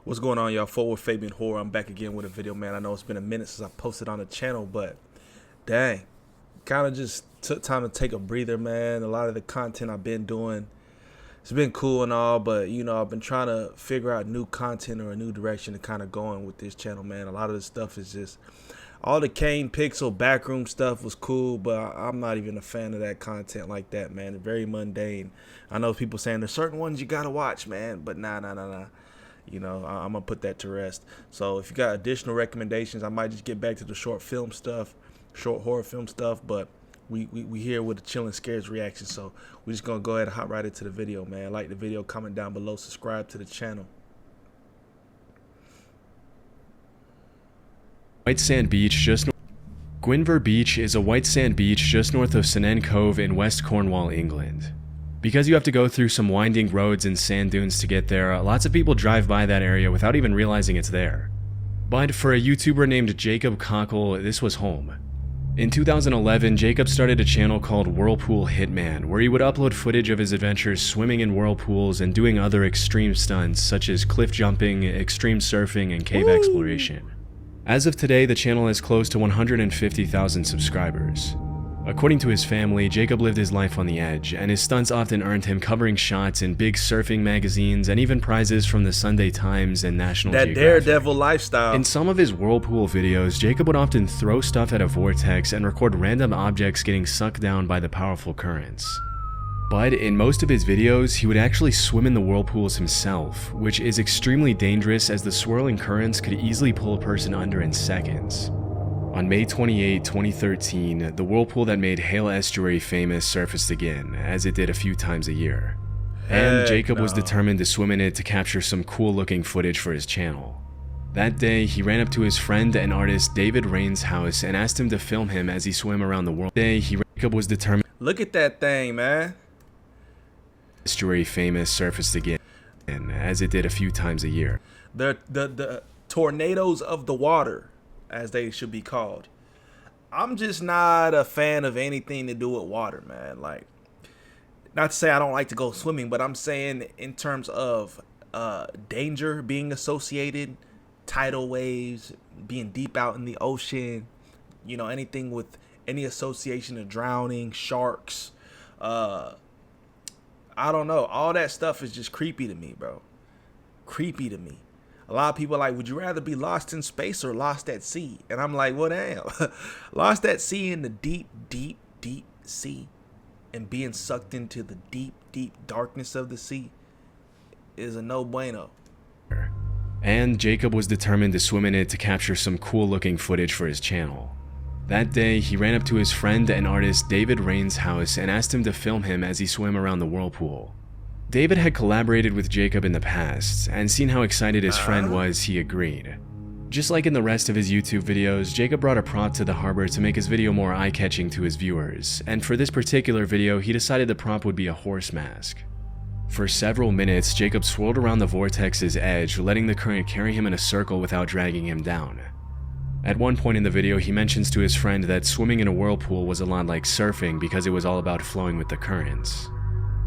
What's going on, y'all? Forward Fabian Horror. I'm back again with a video, man. I know it's been a minute since I posted on the channel, but dang, kind of just took time to take a breather, man. A lot of the content I've been doing, it's been cool and all, but you know, I've been trying to figure out new content or a new direction to kind of go in with this channel, man. A lot of the stuff is just all the Kane Pixel backroom stuff was cool, but I'm not even a fan of that content like that, man. It's very mundane. I know people saying there's certain ones you gotta watch, man, but nah. You know, I'm gonna put that to rest. So if you got additional recommendations, I might just get back to the short film stuff, short horror film stuff. But we here with the Chillin' Scares reaction, so we're just gonna go ahead and hop right into the video, man. Like the video, comment down below, subscribe to the channel. White Sand Beach just Gwynver Beach is a white sand beach just north of Sennen Cove in West Cornwall, England. Because you have to go through some winding roads and sand dunes to get there, lots of people drive by that area without even realizing it's there. But for a YouTuber named Jacob Cockle, this was home. In 2011, Jacob started a channel called Whirlpool Hitman, where he would upload footage of his adventures swimming in whirlpools and doing other extreme stunts such as cliff jumping, extreme surfing, and cave exploration. As of today, the channel has close to 150,000 subscribers. According to his family, Jacob lived his life on the edge, and his stunts often earned him covering shots in big surfing magazines and even prizes from the Sunday Times and National Geographic. That daredevil lifestyle. In some of his whirlpool videos, Jacob would often throw stuff at a vortex and record random objects getting sucked down by the powerful currents. But in most of his videos, he would actually swim in the whirlpools himself, which is extremely dangerous as the swirling currents could easily pull a person under in seconds. On May 28, 2013, the whirlpool that made Hale Estuary famous surfaced again, as it did a few times a year. And Jacob was determined to swim in it to capture some cool-looking footage for his channel. That day, he ran up to his friend and artist David Rain's house and asked him to film him as he swam around the world. Jacob was determined. Look at that thing, man. Estuary famous surfaced again, as it did a few times a year. The tornadoes of the water, as they should be called. I'm just not a fan of anything to do with water, man. Like, not to say I don't like to go swimming, but I'm saying in terms of danger being associated, tidal waves, being deep out in the ocean, you know, anything with any association of drowning, sharks, I don't know. All that stuff is just creepy to me, bro. Creepy to me. A lot of people are like, would you rather be lost in space or lost at sea? And I'm like, well, damn. Lost at sea in the deep sea and being sucked into the deep darkness of the sea is a no bueno. And Jacob was determined to swim in it to capture some cool looking footage for his channel. That day, he ran up to his friend and artist David Rain's house and asked him to film him as he swam around the whirlpool. David had collaborated with Jacob in the past, and seeing how excited his friend was, he agreed. Just like in the rest of his YouTube videos, Jacob brought a prop to the harbor to make his video more eye-catching to his viewers, and for this particular video, he decided the prop would be a horse mask. For several minutes, Jacob swirled around the vortex's edge, letting the current carry him in a circle without dragging him down. At one point in the video, he mentions to his friend that swimming in a whirlpool was a lot like surfing because it was all about flowing with the currents.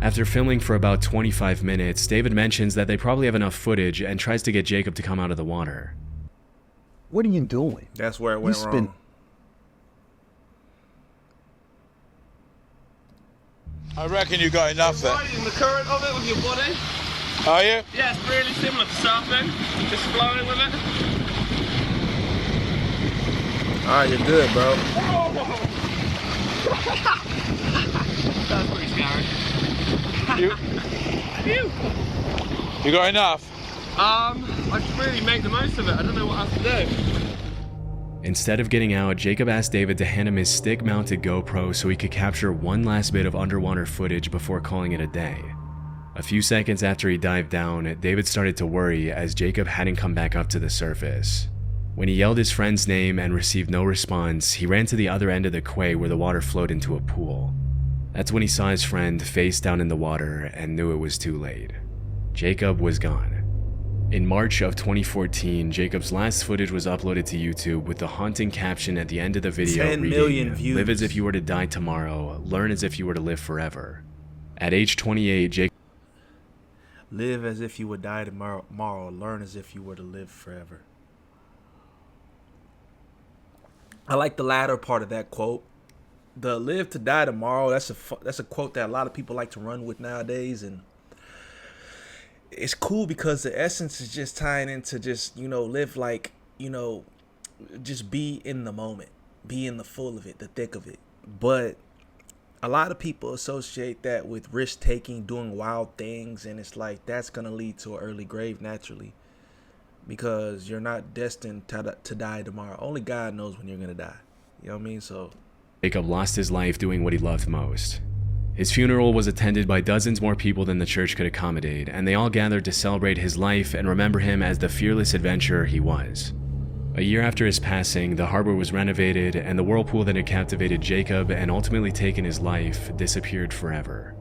After filming for about 25 minutes, David mentions that they probably have enough footage and tries to get Jacob to come out of the water. What are you doing? That's where it went wrong. I reckon you got enough there. Riding the current of it with your body. Are you? Yeah, it's really similar to surfing. Just flowing with it. Alright, you're good, bro. That's pretty scary. You got enough? I should really make the most of it. I don't know what else to do. Instead of getting out, Jacob asked David to hand him his stick-mounted GoPro so he could capture one last bit of underwater footage before calling it a day. A few seconds after he dived down, David started to worry as Jacob hadn't come back up to the surface. When he yelled his friend's name and received no response, he ran to the other end of the quay where the water flowed into a pool. That's when he saw his friend face down in the water and knew it was too late. Jacob was gone. In March of 2014, Jacob's last footage was uploaded to YouTube with the haunting caption at the end of the video 10 million views. "Live as if you were to die tomorrow, learn as if you were to live forever." At age 28, Jacob Live as if you would die tomorrow. Learn as if you were to live forever. I like the latter part of that quote. The live to die tomorrow, that's a quote that a lot of people like to run with nowadays, and it's cool because the essence is just tying into just, live like, just be in the moment, be in the full of it, the thick of it. But a lot of people associate that with risk taking, doing wild things, and it's like that's gonna lead to an early grave naturally, because you're not destined to die tomorrow. Only God knows when you're gonna die. You know what I mean? So Jacob lost his life doing what he loved most. His funeral was attended by dozens more people than the church could accommodate, and they all gathered to celebrate his life and remember him as the fearless adventurer he was. A year after his passing, the harbor was renovated, and the whirlpool that had captivated Jacob and ultimately taken his life disappeared forever.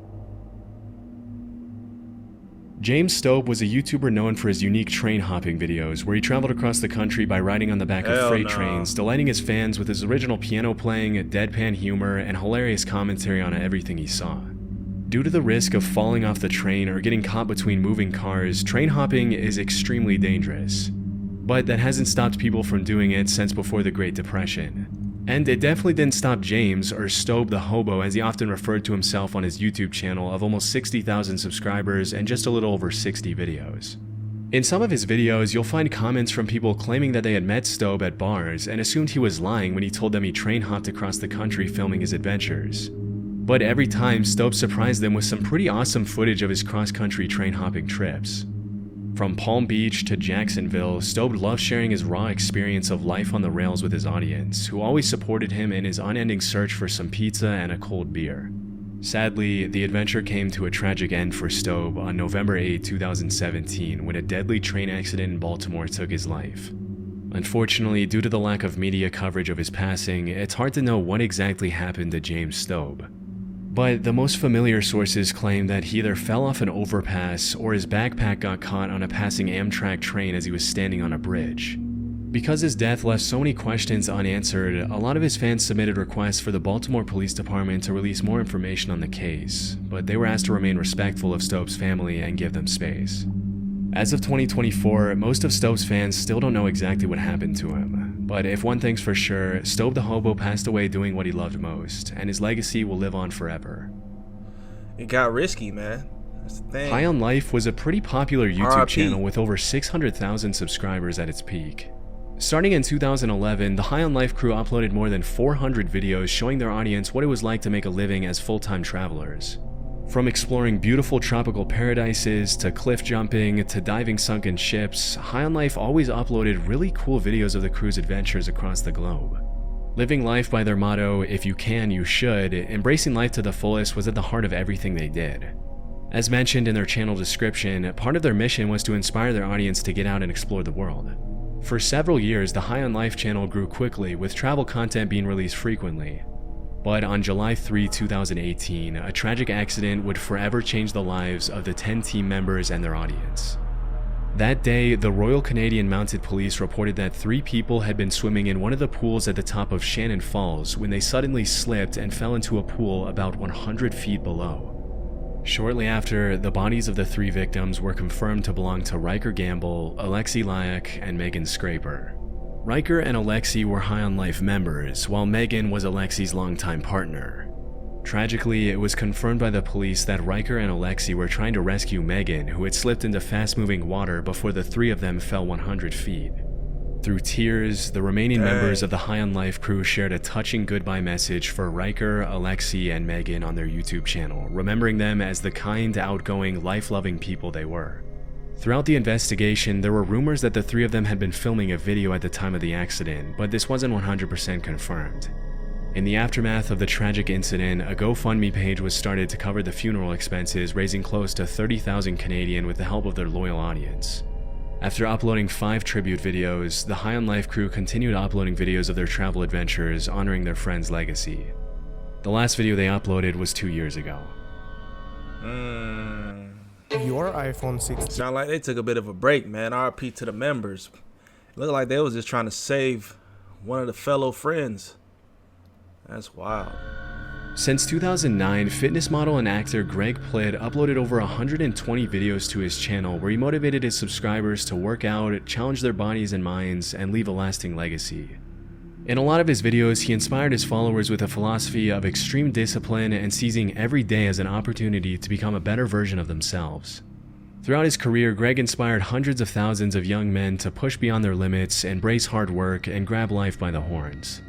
James Stobe was a YouTuber known for his unique train hopping videos, where he traveled across the country by riding on the back of freight trains, delighting his fans with his original piano playing, deadpan humor, and hilarious commentary on everything he saw. Due to the risk of falling off the train or getting caught between moving cars, train hopping is extremely dangerous. But that hasn't stopped people from doing it since before the Great Depression. And it definitely didn't stop James, or Stobe the Hobo as he often referred to himself on his YouTube channel of almost 60,000 subscribers and just a little over 60 videos. In some of his videos, you'll find comments from people claiming that they had met Stobe at bars and assumed he was lying when he told them he train hopped across the country filming his adventures. But every time, Stobe surprised them with some pretty awesome footage of his cross-country train hopping trips. From Palm Beach to Jacksonville, Stobe loved sharing his raw experience of life on the rails with his audience, who always supported him in his unending search for some pizza and a cold beer. Sadly, the adventure came to a tragic end for Stobe on November 8, 2017, when a deadly train accident in Baltimore took his life. Unfortunately, due to the lack of media coverage of his passing, it's hard to know what exactly happened to James Stobe. But the most familiar sources claim that he either fell off an overpass or his backpack got caught on a passing Amtrak train as he was standing on a bridge. Because his death left so many questions unanswered, a lot of his fans submitted requests for the Baltimore Police Department to release more information on the case, but they were asked to remain respectful of Stobe's family and give them space. As of 2024, most of Stobe's fans still don't know exactly what happened to him. But if one thing's for sure, Stobe the Hobo passed away doing what he loved most, and his legacy will live on forever. It got risky, man. That's the thing. High on Life was a pretty popular YouTube R.I.P. channel with over 600,000 subscribers at its peak. Starting in 2011, the High on Life crew uploaded more than 400 videos showing their audience what it was like to make a living as full-time travelers. From exploring beautiful tropical paradises, to cliff jumping, to diving sunken ships, High on Life always uploaded really cool videos of the crew's adventures across the globe. Living life by their motto, "If you can, you should," embracing life to the fullest was at the heart of everything they did. As mentioned in their channel description, part of their mission was to inspire their audience to get out and explore the world. For several years, the High on Life channel grew quickly, with travel content being released frequently. But on July 3, 2018, a tragic accident would forever change the lives of the 10 team members and their audience. That day, the Royal Canadian Mounted Police reported that 3 people had been swimming in one of the pools at the top of Shannon Falls when they suddenly slipped and fell into a pool about 100 feet below. Shortly after, the bodies of the 3 victims were confirmed to belong to Riker Gamble, Alexi Lyack, and Megan Scraper. Riker and Alexi were High on Life members, while Megan was Alexi's longtime partner. Tragically, it was confirmed by the police that Riker and Alexi were trying to rescue Megan, who had slipped into fast-moving water before the 3 of them fell 100 feet. Through tears, the remaining members of the High on Life crew shared a touching goodbye message for Riker, Alexi, and Megan on their YouTube channel, remembering them as the kind, outgoing, life-loving people they were. Throughout the investigation, there were rumors that the 3 of them had been filming a video at the time of the accident, but this wasn't 100% confirmed. In the aftermath of the tragic incident, a GoFundMe page was started to cover the funeral expenses, raising close to 30,000 Canadian with the help of their loyal audience. After uploading 5 tribute videos, the High on Life crew continued uploading videos of their travel adventures, honoring their friend's legacy. The last video they uploaded was 2 years ago. Your iPhone 16. Sound like they took a bit of a break, man. RP to the members. Looked like they was just trying to save one of the fellow friends. That's wild. Since 2009, fitness model and actor Greg Plitt uploaded over 120 videos to his channel where he motivated his subscribers to work out, challenge their bodies and minds, and leave a lasting legacy. In a lot of his videos, he inspired his followers with a philosophy of extreme discipline and seizing every day as an opportunity to become a better version of themselves. Throughout his career, Greg inspired hundreds of thousands of young men to push beyond their limits, embrace hard work, and grab life by the horns.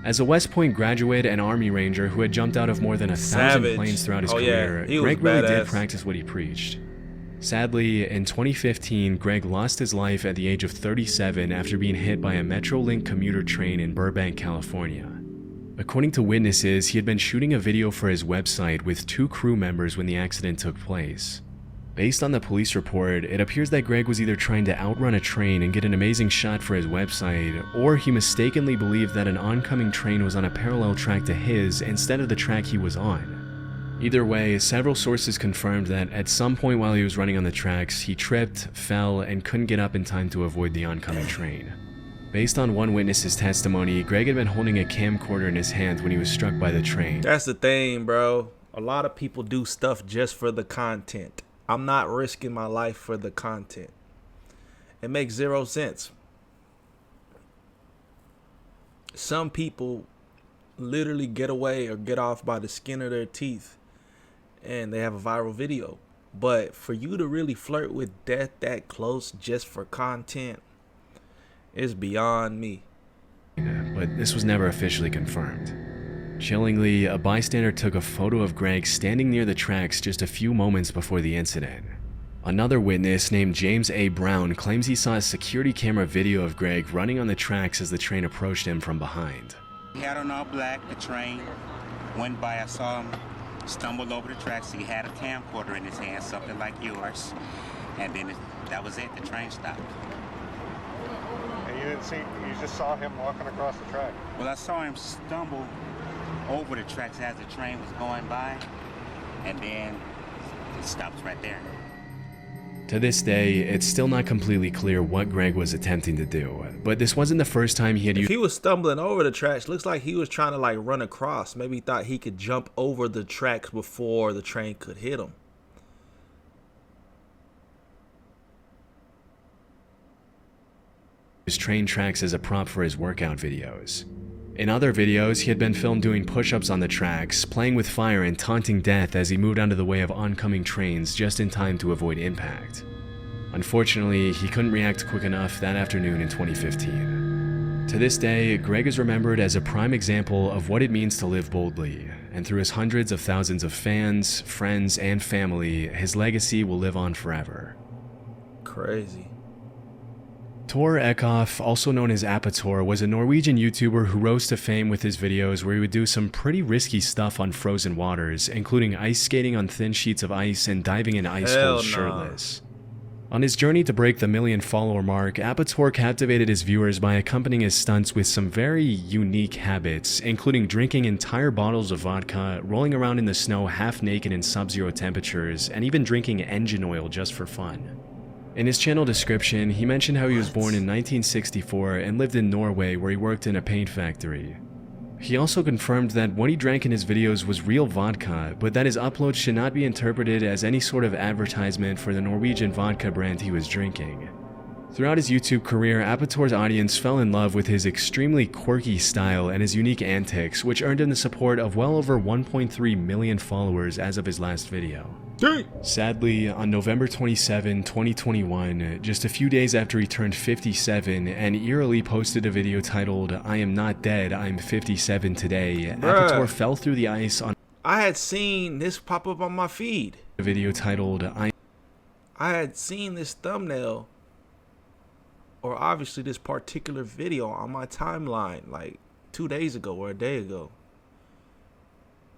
As a West Point graduate and Army Ranger who had jumped out of more than 1,000 planes throughout his career, Greg really did practice what he preached. Sadly, in 2015, Greg lost his life at the age of 37 after being hit by a Metrolink commuter train in Burbank, California. According to witnesses, he had been shooting a video for his website with 2 crew members when the accident took place. Based on the police report, it appears that Greg was either trying to outrun a train and get an amazing shot for his website, or he mistakenly believed that an oncoming train was on a parallel track to his instead of the track he was on. Either way, several sources confirmed that at some point while he was running on the tracks, he tripped, fell, and couldn't get up in time to avoid the oncoming train. Based on one witness's testimony, Greg had been holding a camcorder in his hand when he was struck by the train. That's the thing, bro. A lot of people do stuff just for the content. I'm not risking my life for the content. It makes 0 sense. Some people literally get away or get off by the skin of their teeth and they have a viral video. But for you to really flirt with death that close just for content is beyond me. But this was never officially confirmed. Chillingly, a bystander took a photo of Greg standing near the tracks just a few moments before the incident. Another witness named James A. Brown claims he saw a security camera video of Greg running on the tracks as the train approached him from behind. He had on all black, the train went by, I saw him stumble over the tracks. He had a camcorder in his hand, something like yours, and then that was it, the train stopped. And you didn't see, you just saw him walking across the track? Well, I saw him stumble over the tracks as the train was going by, and then it stops right there. To this day, it's still not completely clear what Greg was attempting to do, but this wasn't the first time he had used. If he was stumbling over the tracks, looks like he was trying to like run across. Maybe he thought he could jump over the tracks before the train could hit him. His train tracks as a prop for his workout videos. In other videos, he had been filmed doing push-ups on the tracks, playing with fire and taunting death as he moved out of the way of oncoming trains just in time to avoid impact. Unfortunately, he couldn't react quick enough that afternoon in 2015. To this day, Greg is remembered as a prime example of what it means to live boldly, and through his hundreds of thousands of fans, friends, and family, his legacy will live on forever. Crazy. Tor Eckhoff, also known as Apator, was a Norwegian YouTuber who rose to fame with his videos where he would do some pretty risky stuff on frozen waters, including ice skating on thin sheets of ice and diving in ice holes shirtless. On his journey to break the 1 million follower mark, Apator captivated his viewers by accompanying his stunts with some very unique habits, including drinking entire bottles of vodka, rolling around in the snow half naked in sub-zero temperatures, and even drinking engine oil just for fun. In his channel description, he mentioned how he was born in 1964 and lived in Norway where he worked in a paint factory. He also confirmed that what he drank in his videos was real vodka, but that his uploads should not be interpreted as any sort of advertisement for the Norwegian vodka brand he was drinking. Throughout his YouTube career, Apator's audience fell in love with his extremely quirky style and his unique antics, which earned him the support of well over 1.3 million followers as of his last video. Sadly, on November 27, 2021, just a few days after he turned 57 and eerily posted a video titled, "I am not dead, I'm 57 today," Apator fell through the ice on I had seen this pop up on my feed. a video titled, I had seen this thumbnail, or obviously this particular video on my timeline like 2 days ago or a day ago.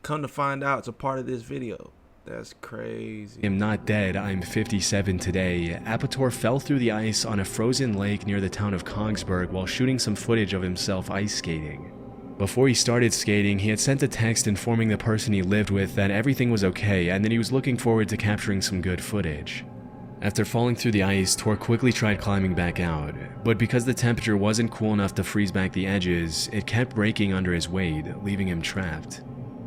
Come to find out it's a part of this video. That's crazy. am not dead, I'm 57 today. Apator fell through the ice on a frozen lake near the town of Kongsberg while shooting some footage of himself ice skating. Before he started skating, he had sent a text informing the person he lived with that everything was okay and that he was looking forward to capturing some good footage. After falling through the ice, Tor quickly tried climbing back out, but because the temperature wasn't cool enough to freeze back the edges, it kept breaking under his weight, leaving him trapped.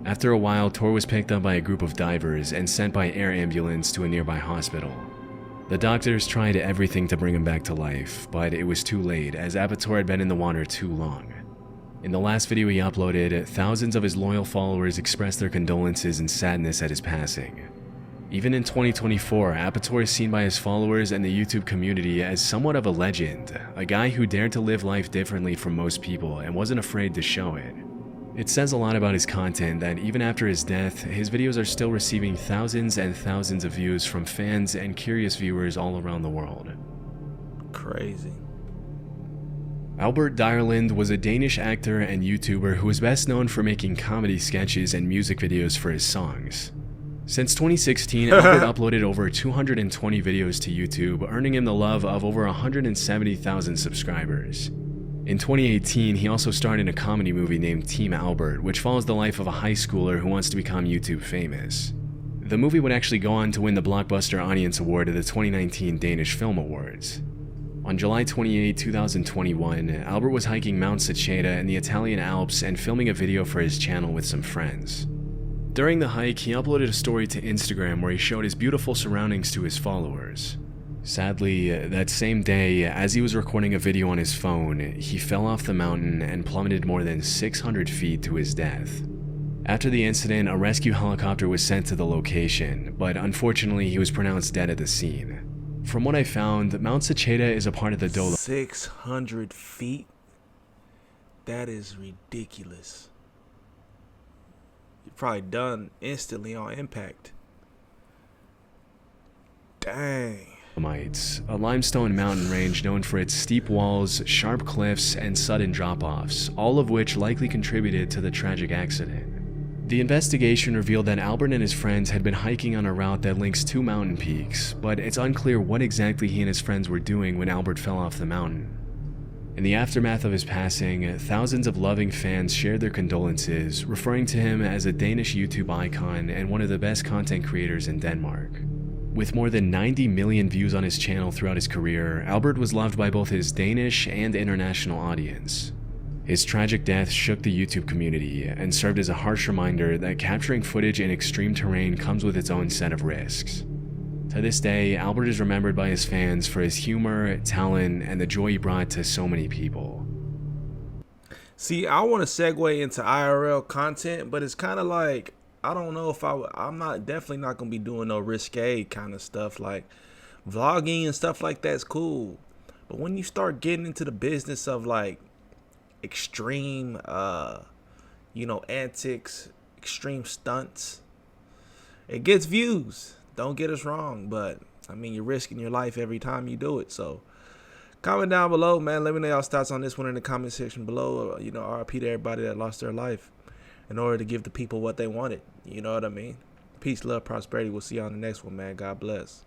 After a while, Tor was picked up by a group of divers and sent by air ambulance to a nearby hospital. The doctors tried everything to bring him back to life, but it was too late as Apator had been in the water too long. In the last video he uploaded, thousands of his loyal followers expressed their condolences and sadness at his passing. Even in 2024, Apator is seen by his followers and the YouTube community as somewhat of a legend, a guy who dared to live life differently from most people and wasn't afraid to show it. It says a lot about his content that even after his death, his videos are still receiving thousands and thousands of views from fans and curious viewers all around the world. Crazy. Albert Dyrland was a Danish actor and YouTuber who was best known for making comedy sketches and music videos for his songs. Since 2016, Albert uploaded over 220 videos to YouTube, earning him the love of over 170,000 subscribers. In 2018, he also starred in a comedy movie named Team Albert, which follows the life of a high schooler who wants to become YouTube famous. The movie would actually go on to win the Blockbuster Audience Award at the 2019 Danish Film Awards. On July 28, 2021, Albert was hiking Mount Seceda in the Italian Alps and filming a video for his channel with some friends. During the hike, he uploaded a story to Instagram where he showed his beautiful surroundings to his followers. Sadly, that same day, as he was recording a video on his phone, he fell off the mountain and plummeted more than 600 feet to his death. After the incident, a rescue helicopter was sent to the location, but unfortunately he was pronounced dead at the scene. From what I found, Mount Seceda is a part of the Dolomites. 600 feet? That is ridiculous. You're probably done instantly on impact. Dang. A limestone mountain range known for its steep walls, sharp cliffs, and sudden drop-offs, all of which likely contributed to the tragic accident. The investigation revealed that Albert and his friends had been hiking on a route that links two mountain peaks, but it's unclear what exactly he and his friends were doing when Albert fell off the mountain. In the aftermath of his passing, thousands of loving fans shared their condolences, referring to him as a Danish YouTube icon and one of the best content creators in Denmark. With more than 90 million views on his channel throughout his career, Albert was loved by both his Danish and international audience. His tragic death shook the YouTube community and served as a harsh reminder that capturing footage in extreme terrain comes with its own set of risks. To this day, Albert is remembered by his fans for his humor, talent, and the joy he brought to so many people. See, I want to segue into IRL content, but it's kind of like, I don't know if I'm definitely not going to be doing no risque kind of stuff. Like vlogging and stuff like that's cool. But when you start getting into the business of like extreme, antics, extreme stunts, it gets views. Don't get us wrong. But I mean, you're risking your life every time you do it. So comment down below, man. Let me know y'all's thoughts on this one in the comment section below. RIP to everybody that lost their life in order to give the people what they wanted. You know what I mean? Peace, love, prosperity. We'll see you on the next one, man. God bless.